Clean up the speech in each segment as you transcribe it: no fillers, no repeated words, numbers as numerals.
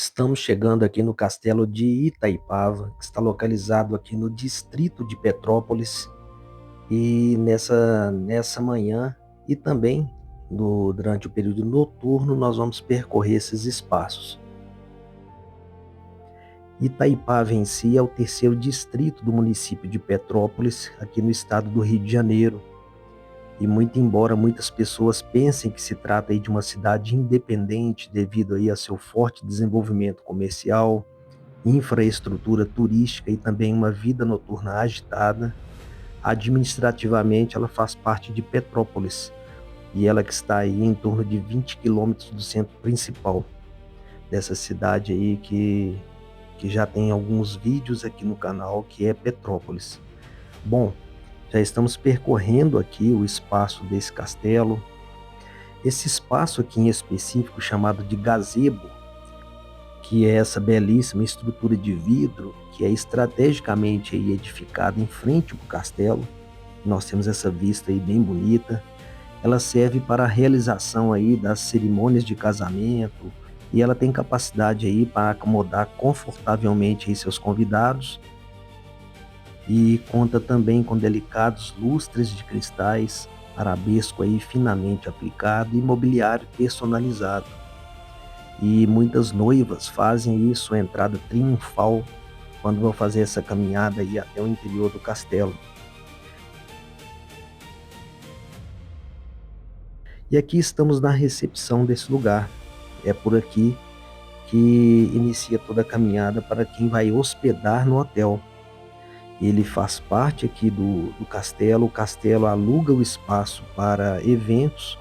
Estamos chegando aqui no castelo de Itaipava, que está localizado aqui no distrito de Petrópolis. E nessa manhã e também durante o período noturno nós vamos percorrer esses espaços. Itaipava em si é o terceiro distrito do município de Petrópolis, aqui no estado do Rio de Janeiro. E muito embora muitas pessoas pensem que se trata aí de uma cidade independente devido aí a seu forte desenvolvimento comercial, infraestrutura turística e também uma vida noturna agitada, administrativamente ela faz parte de Petrópolis, e ela que está aí em torno de 20 quilômetros do centro principal dessa cidade aí que já tem alguns vídeos aqui no canal, que é Petrópolis. Bom, já estamos percorrendo aqui o espaço desse castelo. Esse espaço aqui em específico, chamado de gazebo, que é essa belíssima estrutura de vidro que é estrategicamente aí edificada em frente ao castelo. Nós temos essa vista aí bem bonita. Ela serve para a realização aí das cerimônias de casamento e ela tem capacidade aí para acomodar confortavelmente aí seus convidados, e conta também com delicados lustres de cristais, arabesco aí finamente aplicado e mobiliário personalizado. E muitas noivas fazem isso, a entrada triunfal, quando vão fazer essa caminhada aí até o interior do castelo. E aqui estamos na recepção desse lugar. É por aqui que inicia toda a caminhada para quem vai hospedar no hotel. Ele faz parte aqui do castelo. O castelo aluga o espaço para eventos,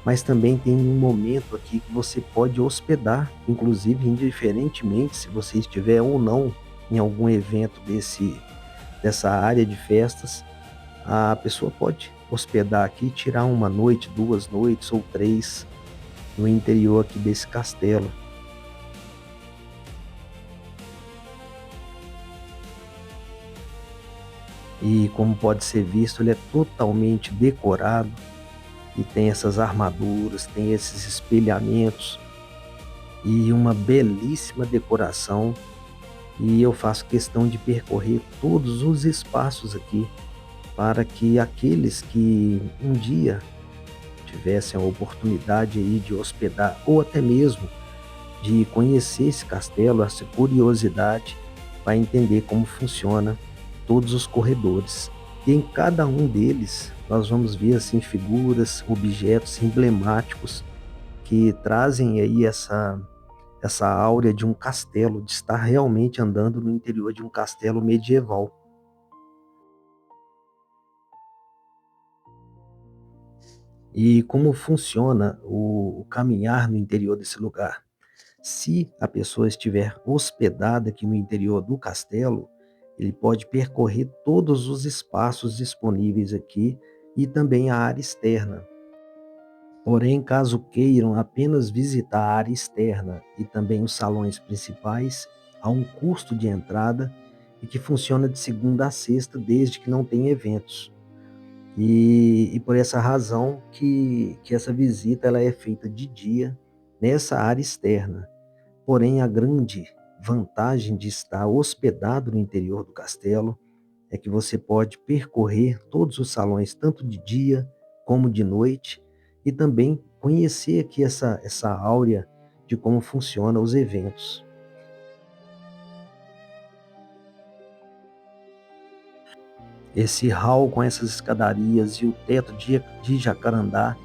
mas também tem um momento aqui que você pode hospedar, inclusive indiferentemente se você estiver ou não em algum evento dessa área de festas, a pessoa pode hospedar aqui, tirar uma noite, 2 noites ou 3 no interior aqui desse castelo. E como pode ser visto, ele é totalmente decorado e tem essas armaduras, tem esses espelhamentos e uma belíssima decoração. E eu faço questão de percorrer todos os espaços aqui para que aqueles que um dia tivessem a oportunidade aí de hospedar ou até mesmo de conhecer esse castelo, essa curiosidade, vai entender como funciona todos os corredores. E em cada um deles nós vamos ver assim figuras, objetos emblemáticos que trazem aí essa áurea de um castelo, de estar realmente andando no interior de um castelo medieval. E como funciona o caminhar no interior desse lugar? Se a pessoa estiver hospedada aqui no interior do castelo, ele pode percorrer todos os espaços disponíveis aqui e também a área externa. Porém, caso queiram apenas visitar a área externa e também os salões principais, há um custo de entrada e que funciona de segunda a sexta, desde que não tenha eventos. E por essa razão que essa visita ela é feita de dia nessa área externa. Porém, a grande vantagem de estar hospedado no interior do castelo é que você pode percorrer todos os salões, tanto de dia como de noite, e também conhecer aqui essa áurea de como funcionam os eventos. Esse hall com essas escadarias e o teto de jacarandá,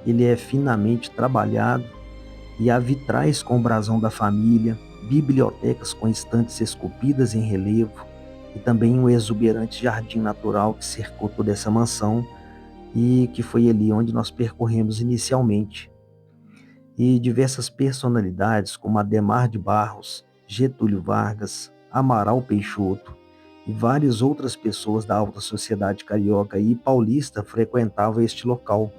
ele é finamente trabalhado, e há vitrais com o brasão da família, bibliotecas com estantes esculpidas em relevo, e também um exuberante jardim natural que cercou toda essa mansão e que foi ali onde nós percorremos inicialmente. E diversas personalidades como Adhemar de Barros, Getúlio Vargas, Amaral Peixoto e várias outras pessoas da alta sociedade carioca e paulista frequentavam este local.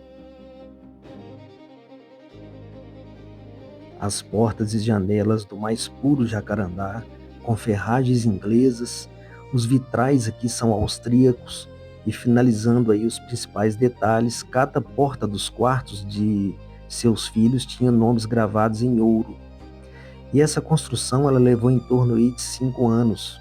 As portas e janelas do mais puro jacarandá, com ferragens inglesas, os vitrais aqui são austríacos, e finalizando aí os principais detalhes, cada porta dos quartos de seus filhos tinha nomes gravados em ouro. E essa construção ela levou em torno aí de 5 anos.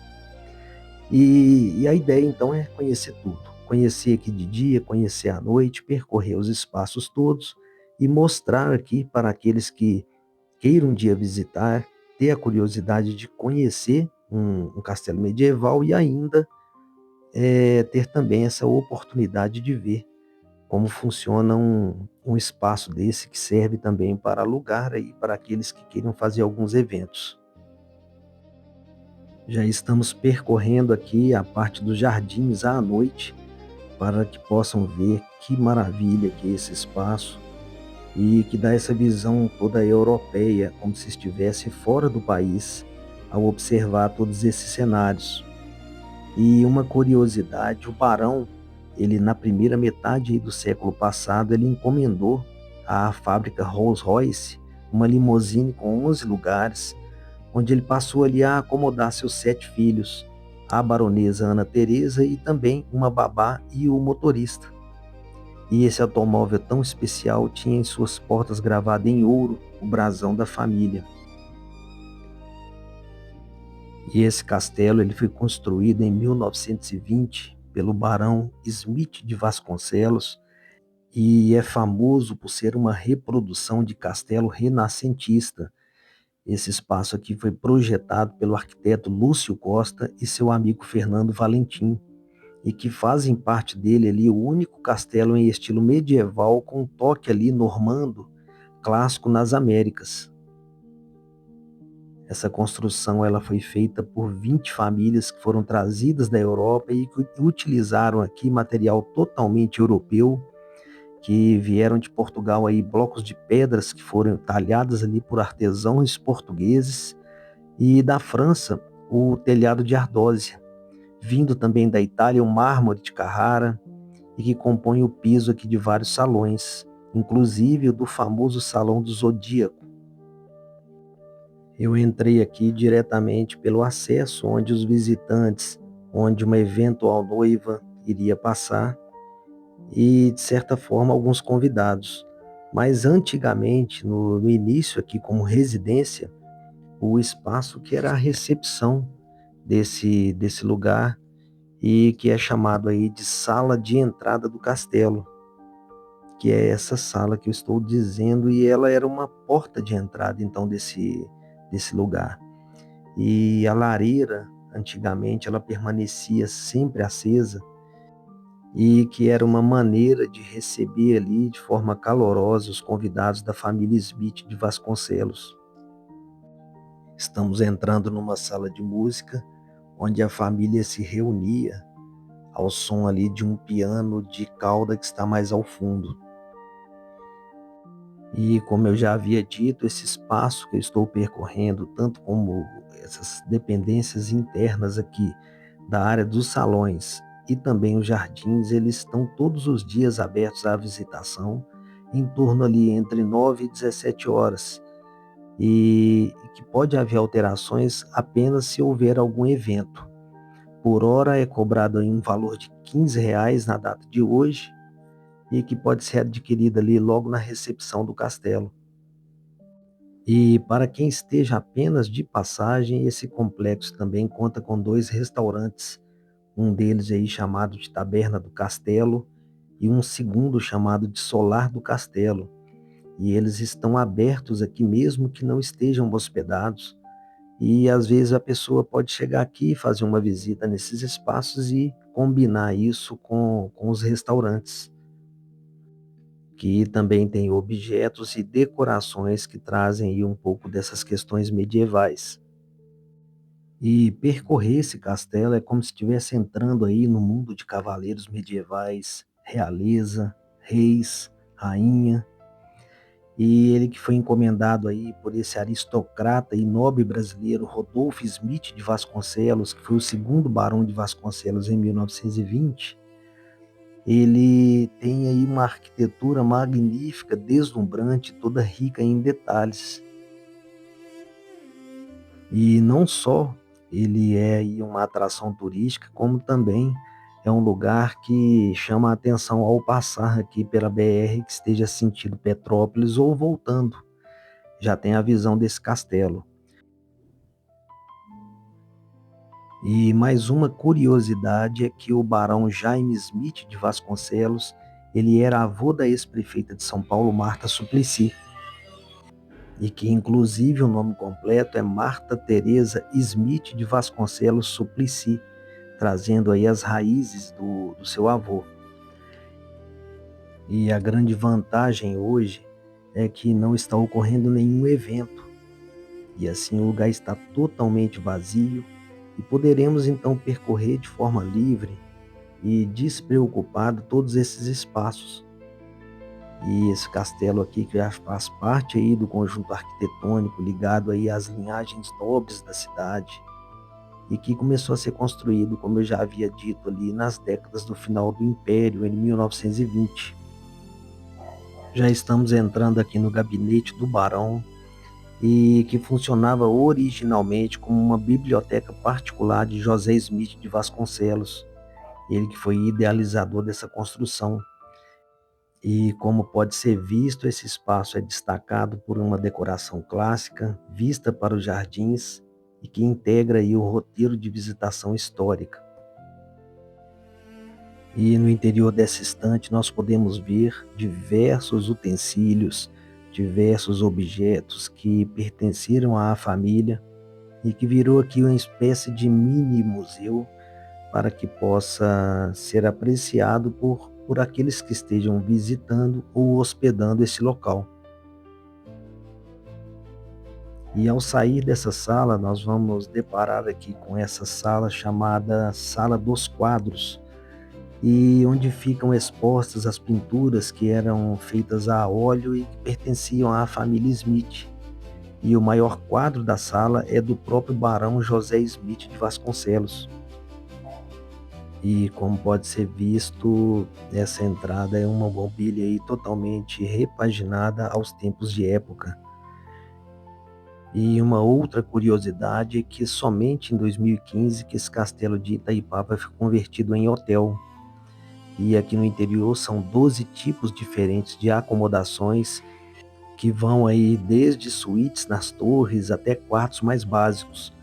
E a ideia então é conhecer tudo. Conhecer aqui de dia, conhecer à noite, percorrer os espaços todos e mostrar aqui para aqueles que queiram um dia visitar, ter a curiosidade de conhecer um castelo medieval e ainda ter também essa oportunidade de ver como funciona um espaço desse que serve também para alugar aí para aqueles que queiram fazer alguns eventos. Já estamos percorrendo aqui a parte dos jardins à noite para que possam ver que maravilha que é esse espaço e que dá essa visão toda europeia, como se estivesse fora do país, ao observar todos esses cenários. E uma curiosidade, o barão, ele na primeira metade aí do século passado, ele encomendou à fábrica Rolls-Royce uma limusine com 11 lugares, onde ele passou ali a acomodar seus 7 filhos, a baronesa Ana Teresa e também uma babá e o motorista. E esse automóvel tão especial tinha em suas portas gravado em ouro o brasão da família. E esse castelo ele foi construído em 1920 pelo barão Smith de Vasconcelos e é famoso por ser uma reprodução de castelo renascentista. Esse espaço aqui foi projetado pelo arquiteto Lúcio Costa e seu amigo Fernando Valentim, e que fazem parte dele ali o único castelo em estilo medieval com um toque ali normando, clássico nas Américas. Essa construção ela foi feita por 20 famílias que foram trazidas da Europa e que utilizaram aqui material totalmente europeu, que vieram de Portugal aí blocos de pedras que foram talhadas ali por artesãos portugueses, e da França o telhado de ardósia, vindo também da Itália o mármore de Carrara, e que compõe o piso aqui de vários salões, inclusive o do famoso Salão do Zodíaco. Eu entrei aqui diretamente pelo acesso onde os visitantes, onde uma eventual noiva iria passar e, de certa forma, alguns convidados. Mas antigamente, no início aqui como residência, o espaço que era a recepção desse lugar e que é chamado aí de sala de entrada do castelo, que é essa sala que eu estou dizendo, e ela era uma porta de entrada então desse lugar. E a lareira, antigamente, ela permanecia sempre acesa e que era uma maneira de receber ali de forma calorosa os convidados da família Smith de Vasconcelos. Estamos entrando numa sala de música onde a família se reunia ao som ali de um piano de cauda que está mais ao fundo. E como eu já havia dito, esse espaço que eu estou percorrendo, tanto como essas dependências internas aqui da área dos salões e também os jardins, eles estão todos os dias abertos à visitação, em torno ali entre 9 e 17 horas. E que pode haver alterações apenas se houver algum evento. Por hora é cobrado aí um valor de R$ 15 na data de hoje, e que pode ser adquirida ali logo na recepção do castelo. E para quem esteja apenas de passagem, esse complexo também conta com 2 restaurantes, um deles aí chamado de Taberna do Castelo e um segundo chamado de Solar do Castelo. E eles estão abertos aqui mesmo que não estejam hospedados. E às vezes a pessoa pode chegar aqui, fazer uma visita nesses espaços e combinar isso com os restaurantes, que também tem objetos e decorações que trazem aí um pouco dessas questões medievais. E percorrer esse castelo é como se estivesse entrando aí no mundo de cavaleiros medievais, realeza, reis, rainha, e ele que foi encomendado aí por esse aristocrata e nobre brasileiro Rodolfo Smith de Vasconcelos, que foi o segundo barão de Vasconcelos em 1920. Ele tem aí uma arquitetura magnífica, deslumbrante, toda rica em detalhes. E não só ele é aí uma atração turística, como também é um lugar que chama a atenção ao passar aqui pela BR, que esteja sentido Petrópolis ou voltando. Já tem a visão desse castelo. E mais uma curiosidade é que o barão Jaime Smith de Vasconcelos, ele era avô da ex-prefeita de São Paulo, Marta Suplicy, e que inclusive o nome completo é Marta Teresa Smith de Vasconcelos Suplicy, trazendo aí as raízes do seu avô. E a grande vantagem hoje é que não está ocorrendo nenhum evento, e assim o lugar está totalmente vazio, e poderemos então percorrer de forma livre e despreocupado todos esses espaços. E esse castelo aqui que já faz parte aí do conjunto arquitetônico ligado aí às linhagens nobres da cidade e que começou a ser construído, como eu já havia dito ali, nas décadas do final do Império, em 1920. Já estamos entrando aqui no gabinete do barão e que funcionava originalmente como uma biblioteca particular de José Smith de Vasconcelos, ele que foi idealizador dessa construção. E como pode ser visto, esse espaço é destacado por uma decoração clássica, vista para os jardins e que integra aí o roteiro de visitação histórica. E no interior dessa estante nós podemos ver diversos utensílios, diversos objetos que pertenceram à família e que virou aqui uma espécie de mini museu para que possa ser apreciado por aqueles que estejam visitando ou hospedando esse local. E ao sair dessa sala, nós vamos deparar aqui com essa sala chamada Sala dos Quadros, e onde ficam expostas as pinturas que eram feitas a óleo e que pertenciam à família Smith. E o maior quadro da sala é do próprio barão José Smith de Vasconcelos. E como pode ser visto, essa entrada é uma mobília aí totalmente repaginada aos tempos de época. E uma outra curiosidade é que somente em 2015 que esse castelo de Itaipava foi convertido em hotel. E aqui no interior são 12 tipos diferentes de acomodações que vão aí desde suítes nas torres até quartos mais básicos,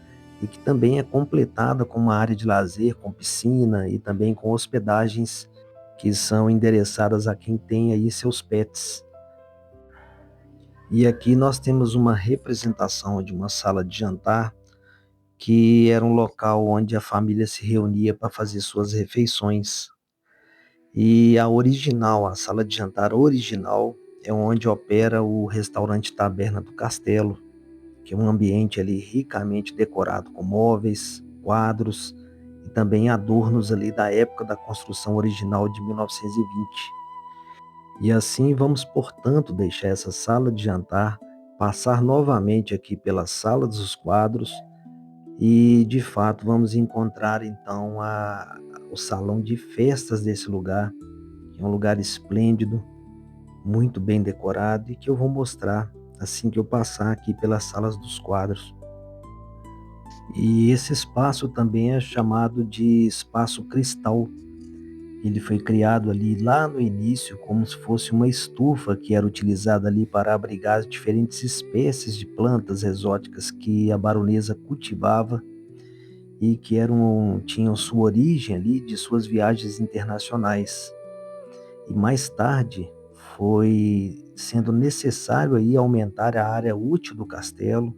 e que também é completada com uma área de lazer, com piscina e também com hospedagens que são endereçadas a quem tem aí seus pets. E aqui nós temos uma representação de uma sala de jantar, que era um local onde a família se reunia para fazer suas refeições. E a sala de jantar original, é onde opera o restaurante Taberna do Castelo, que é um ambiente ali ricamente decorado com móveis, quadros e também adornos ali da época da construção original de 1920. E assim vamos, portanto, deixar essa sala de jantar, passar novamente aqui pela sala dos quadros e, de fato, vamos encontrar então o salão de festas desse lugar, que é um lugar esplêndido, muito bem decorado e que eu vou mostrar assim que eu passar aqui pelas salas dos quadros. E esse espaço também é chamado de espaço cristal. Ele foi criado ali lá no início como se fosse uma estufa que era utilizada ali para abrigar as diferentes espécies de plantas exóticas que a baronesa cultivava e que tinham sua origem ali de suas viagens internacionais. E mais tarde foi sendo necessário aí aumentar a área útil do castelo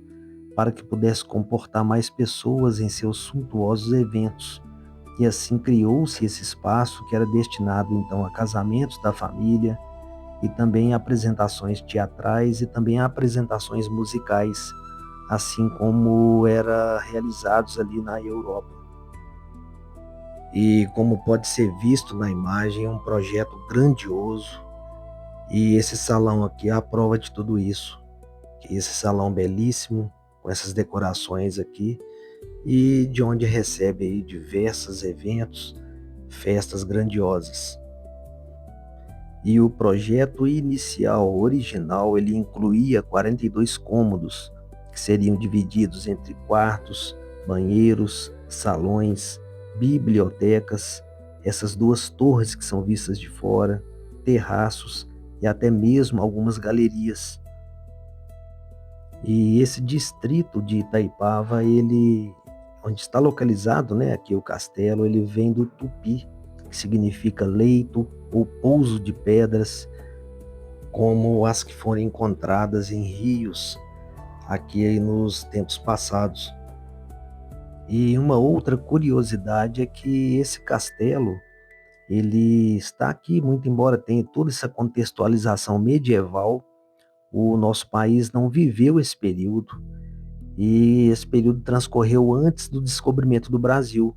para que pudesse comportar mais pessoas em seus suntuosos eventos. E assim criou-se esse espaço que era destinado então a casamentos da família e também a apresentações teatrais e também a apresentações musicais, assim como era realizados ali na Europa. E como pode ser visto na imagem, é um projeto grandioso, e esse salão aqui é a prova de tudo isso. Esse salão belíssimo, com essas decorações aqui, e de onde recebe aí diversos eventos, festas grandiosas. E o projeto inicial, original, ele incluía 42 cômodos, que seriam divididos entre quartos, banheiros, salões, bibliotecas, essas duas torres que são vistas de fora, terraços e até mesmo algumas galerias. E esse distrito de Itaipava, ele onde está localizado, né, aqui o castelo, ele vem do tupi, que significa leito ou pouso de pedras, como as que foram encontradas em rios aqui nos tempos passados. E uma outra curiosidade é que esse castelo, ele está aqui, muito embora tenha toda essa contextualização medieval, o nosso país não viveu esse período, e esse período transcorreu antes do descobrimento do Brasil.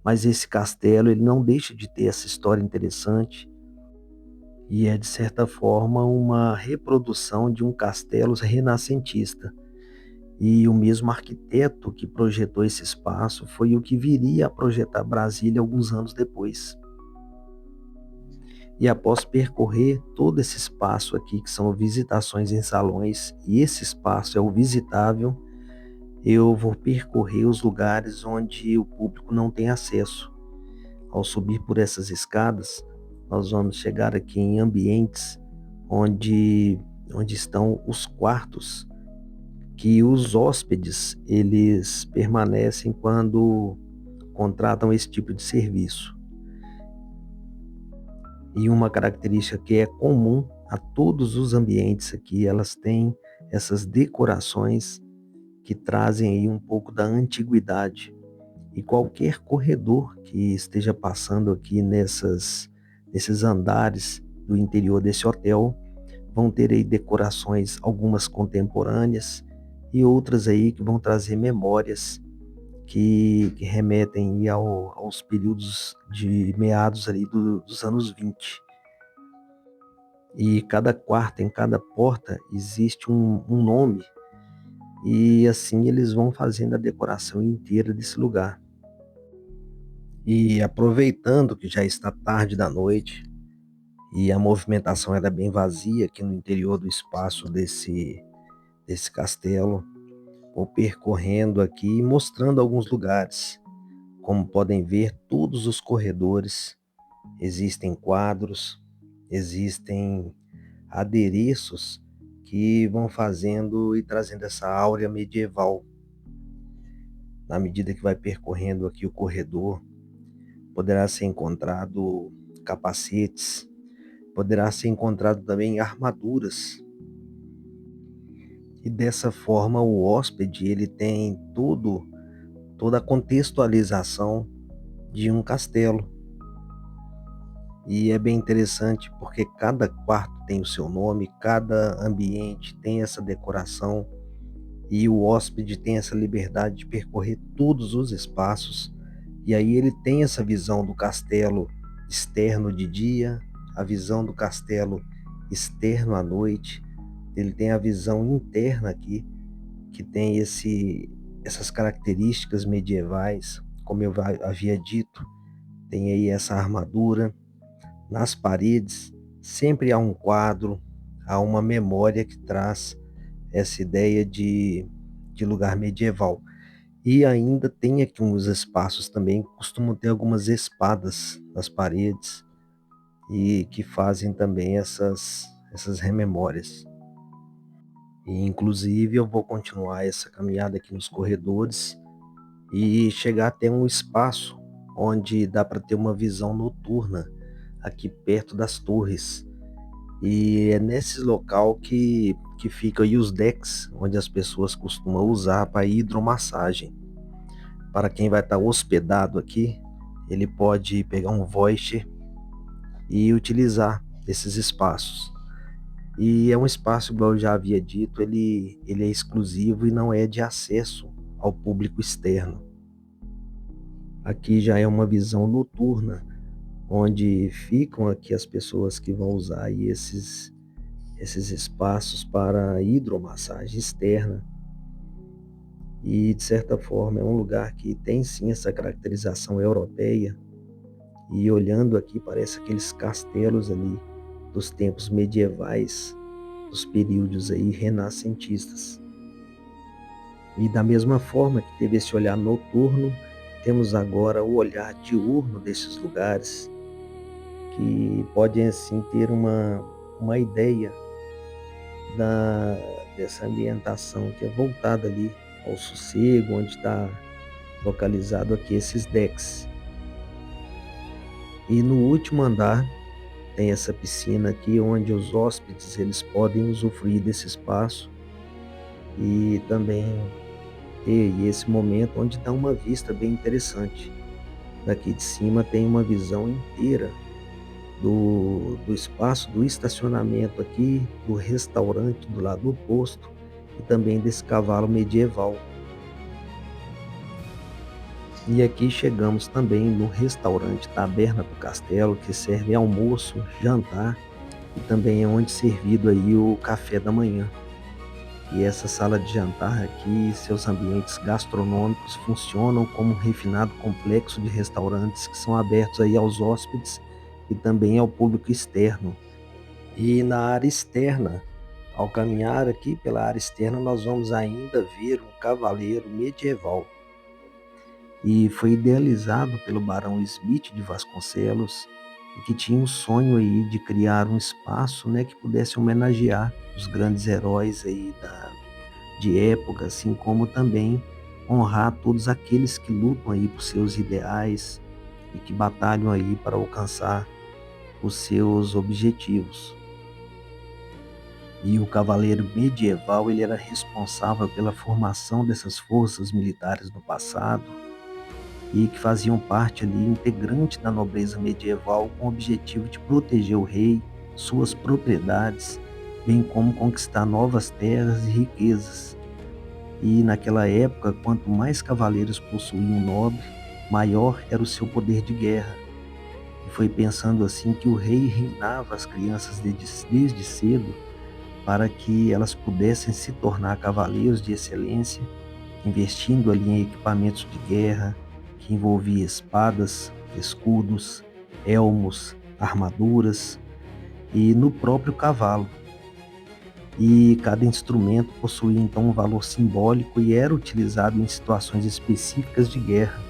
Mas esse castelo, ele não deixa de ter essa história interessante, e é de certa forma uma reprodução de um castelo renascentista. E o mesmo arquiteto que projetou esse espaço foi o que viria a projetar Brasília alguns anos depois. E após percorrer todo esse espaço aqui, que são visitações em salões, e esse espaço é o visitável, eu vou percorrer os lugares onde o público não tem acesso. Ao subir por essas escadas, nós vamos chegar aqui em ambientes onde estão os quartos que os hóspedes eles permanecem quando contratam esse tipo de serviço. E uma característica que é comum a todos os ambientes aqui, elas têm essas decorações que trazem aí um pouco da antiguidade. E qualquer corredor que esteja passando aqui nesses andares do interior desse hotel vão ter aí decorações, algumas contemporâneas e outras aí que vão trazer memórias que remetem aí aos períodos de meados ali dos anos 20. E cada quarto, em cada porta, existe um nome, e assim eles vão fazendo a decoração inteira desse lugar. E aproveitando que já está tarde da noite e a movimentação era bem vazia aqui no interior do espaço desse castelo, vou percorrendo aqui e mostrando alguns lugares. Como podem ver, todos os corredores existem quadros, existem adereços que vão fazendo e trazendo essa áurea medieval. Na medida que vai percorrendo aqui o corredor, poderá ser encontrado capacetes, poderá ser encontrado também armaduras. E dessa forma o hóspede ele tem toda a contextualização de um castelo. E é bem interessante porque cada quarto tem o seu nome, cada ambiente tem essa decoração, e o hóspede tem essa liberdade de percorrer todos os espaços. E aí ele tem essa visão do castelo externo de dia, a visão do castelo externo à noite. Ele tem a visão interna aqui, que tem essas características medievais, como eu havia dito. Tem aí essa armadura. Nas paredes sempre há um quadro, há uma memória que traz essa ideia de lugar medieval. E ainda tem aqui uns espaços também que costumam ter algumas espadas nas paredes e que fazem também essas rememórias. E inclusive eu vou continuar essa caminhada aqui nos corredores e chegar até um espaço onde dá para ter uma visão noturna aqui perto das torres. E é nesse local que ficam aí os decks, onde as pessoas costumam usar para hidromassagem. Para quem vai estar hospedado aqui, ele pode pegar um voucher e utilizar esses espaços. E é um espaço, igual eu já havia dito, ele é exclusivo e não é de acesso ao público externo. Aqui já é uma visão noturna, onde ficam aqui as pessoas que vão usar aí esses espaços para hidromassagem externa. E, de certa forma, é um lugar que tem sim essa caracterização europeia. E olhando aqui, parece aqueles castelos ali dos tempos medievais, dos períodos aí renascentistas. E da mesma forma que teve esse olhar noturno, temos agora o olhar diurno desses lugares, que podem assim ter uma ideia dessa ambientação que é voltada ali ao sossego, onde está localizado aqui esses decks. E no último andar tem essa piscina aqui onde os hóspedes eles podem usufruir desse espaço e também ter esse momento onde dá uma vista bem interessante. Daqui de cima tem uma visão inteira do espaço do estacionamento aqui, do restaurante do lado oposto e também desse cavalo medieval. E aqui chegamos também no restaurante Taberna do Castelo, que serve almoço, jantar e também é onde servido aí o café da manhã. E essa sala de jantar aqui, seus ambientes gastronômicos funcionam como um refinado complexo de restaurantes que são abertos aí aos hóspedes e também ao público externo. E na área externa, ao caminhar aqui pela área externa, nós vamos ainda ver um cavaleiro medieval. E foi idealizado pelo Barão Smith de Vasconcelos e que tinha o sonho aí de criar um espaço, né, que pudesse homenagear os grandes heróis aí de época, assim como também honrar todos aqueles que lutam aí por seus ideais e que batalham aí para alcançar os seus objetivos. E o cavaleiro medieval, ele era responsável pela formação dessas forças militares no passado e que faziam parte ali integrante da nobreza medieval com o objetivo de proteger o rei, suas propriedades, bem como conquistar novas terras e riquezas. E naquela época, quanto mais cavaleiros possuía um nobre, maior era o seu poder de guerra. E foi pensando assim que o rei reinava as crianças desde cedo para que elas pudessem se tornar cavaleiros de excelência, investindo ali em equipamentos de guerra, que envolvia espadas, escudos, elmos, armaduras e no próprio cavalo. E cada instrumento possuía então um valor simbólico e era utilizado em situações específicas de guerra.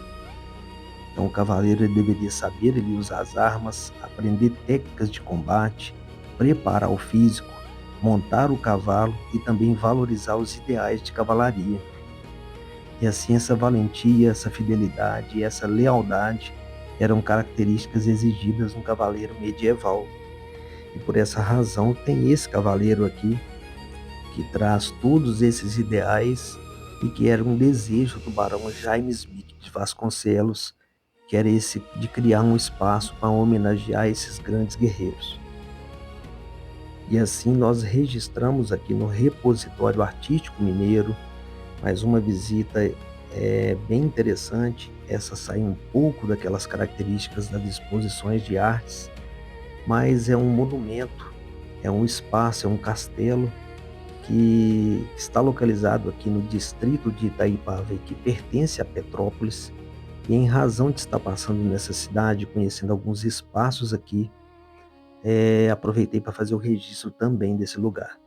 Então o cavaleiro ele deveria saber ele usar as armas, aprender técnicas de combate, preparar o físico, montar o cavalo e também valorizar os ideais de cavalaria. E assim essa valentia, essa fidelidade e essa lealdade eram características exigidas no cavaleiro medieval. E por essa razão tem esse cavaleiro aqui, que traz todos esses ideais e que era um desejo do barão Jaime Smith de Vasconcelos, que era esse de criar um espaço para homenagear esses grandes guerreiros. E assim nós registramos aqui no Repositório Artístico Mineiro mais uma visita bem interessante. Essa sai um pouco daquelas características das exposições de artes, mas é um monumento, é um espaço, é um castelo que está localizado aqui no distrito de Itaipava e que pertence a Petrópolis. E em razão de estar passando nessa cidade, conhecendo alguns espaços aqui, aproveitei para fazer o registro também desse lugar.